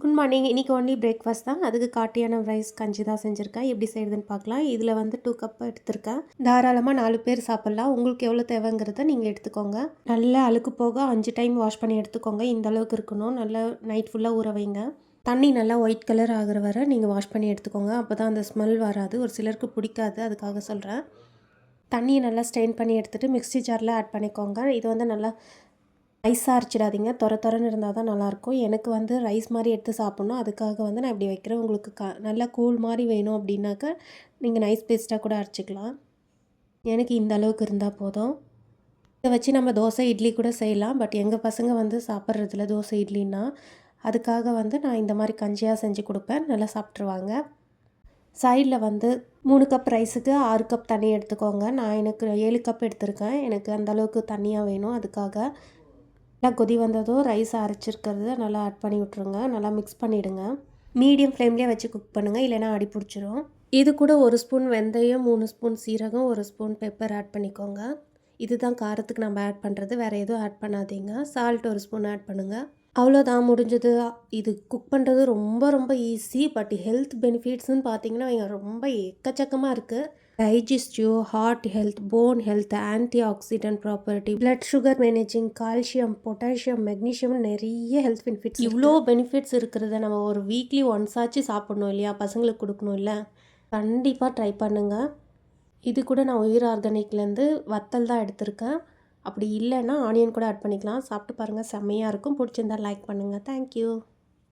Good morning. இன்றைக்கி only breakfast தான். அதுக்கு காட்டியான ரைஸ் கஞ்சி தான் செஞ்சுருக்கேன். எப்படி செய்யுதுன்னு பார்க்கலாம். இதில் வந்து 2 கப் எடுத்திருக்கேன். தாராளமாக 4 பேர் சாப்பிட்லாம். உங்களுக்கு எவ்வளோ தேவைங்கிறத நீங்கள் எடுத்துக்கோங்க. நல்லா அழுக்கு போக 5 டைம் வாஷ் பண்ணி எடுத்துக்கோங்க. இந்த அளவுக்கு இருக்கணும். நல்லா நைட் ஃபுல்லாக ஊற வைங்க. தண்ணி நல்லா ஒயிட் கலர் ஆகிற வரை நீங்கள் வாஷ் பண்ணி எடுத்துக்கோங்க. அப்போ தான் அந்த ஸ்மெல் வராது. ஒரு சிலருக்கு பிடிக்காது, அதுக்காக சொல்கிறேன். தண்ணியை நல்லா ஸ்ட்ரெயின் பண்ணி எடுத்துகிட்டு மிக்ஸி ஜாரில் ஆட் பண்ணிக்கோங்க. இது வந்து நல்லா ரைஸாக அரைச்சிடாதீங்க. தொரன்னு இருந்தால் தான் நல்லாயிருக்கும். எனக்கு வந்து ரைஸ் மாதிரி எடுத்து சாப்பிட்ணும். அதுக்காக வந்து நான் இப்படி வைக்கிறேன். உங்களுக்கு நல்லா கூழ் மாதிரி வேணும் அப்படின்னாக்கா நீங்கள் நைஸ் பேஸ்ட்டாக கூட அரைச்சிக்கலாம். எனக்கு இந்த அளவுக்கு இருந்தால் போதும். இதை வச்சு நம்ம தோசை இட்லி கூட செய்யலாம். பட் எங்கள் பசங்க வந்து சாப்பிட்றதில்ல தோசை இட்லின்னா. அதுக்காக வந்து நான் இந்த மாதிரி கஞ்சியாக செஞ்சு கொடுப்பேன். நல்லா சாப்பிட்ருவாங்க. சைடில் வந்து 3 கப் ரைஸுக்கு 6 கப் தண்ணி எடுத்துக்கோங்க. நான் எனக்கு 7 கப் எடுத்திருக்கேன். எனக்கு அந்தளவுக்கு தண்ணியாக வேணும். அதுக்காக நல்லா கொதி வந்ததும் ரைஸ் அரைச்சிருக்கிறத நல்லா ஆட் பண்ணி விட்ருங்க. நல்லா மிக்ஸ் பண்ணிவிடுங்க. மீடியம் ஃப்ளேம்லேயே வச்சு குக் பண்ணுங்கள், இல்லைனா அடி பிடிச்சிரும். இது கூட 1 ஸ்பூன் வெந்தயம், 3 ஸ்பூன் சீரகம், 1 ஸ்பூன் பெப்பர் ஆட் பண்ணிக்கோங்க. இதுதான் காரத்துக்கு நம்ம ஆட் பண்ணுறது. வேறு எதுவும் ஆட் பண்ணாதீங்க. சால்ட் 1 ஸ்பூன் ஆட் பண்ணுங்கள். அவ்வளோதான், முடிஞ்சது. இது குக் பண்ணுறது ரொம்ப ரொம்ப ஈஸி. பட் ஹெல்த் பெனிஃபிட்ஸ்னு பார்த்தீங்கன்னா ரொம்ப எக்கச்சக்கமாக இருக்குது. Digestive, heart health, bone health, antioxidant property, blood sugar managing, calcium, potassium, magnesium, நிறைய ஹெல்த் பெனிஃபிட்ஸ். இவ்வளோ பெனிஃபிட்ஸ் இருக்கிறத நம்ம ஒரு வீக்லி ஒன்ஸ் ஆச்சு சாப்பிட்ணும் இல்லையா? பசங்களுக்கு கொடுக்கணும் இல்லை? கண்டிப்பாக ட்ரை பண்ணுங்கள். இது கூட நான் உயிர் ஆர்கானிக்லேருந்து வத்தல் தான் எடுத்திருக்கேன். அப்படி இல்லைன்னா ஆனியன் கூட ஆட் பண்ணிக்கலாம். சாப்பிட்டு பாருங்கள், செம்மையாக இருக்கும். பிடிச்சிருந்தா லைக் பண்ணுங்கள். தேங்க்யூ.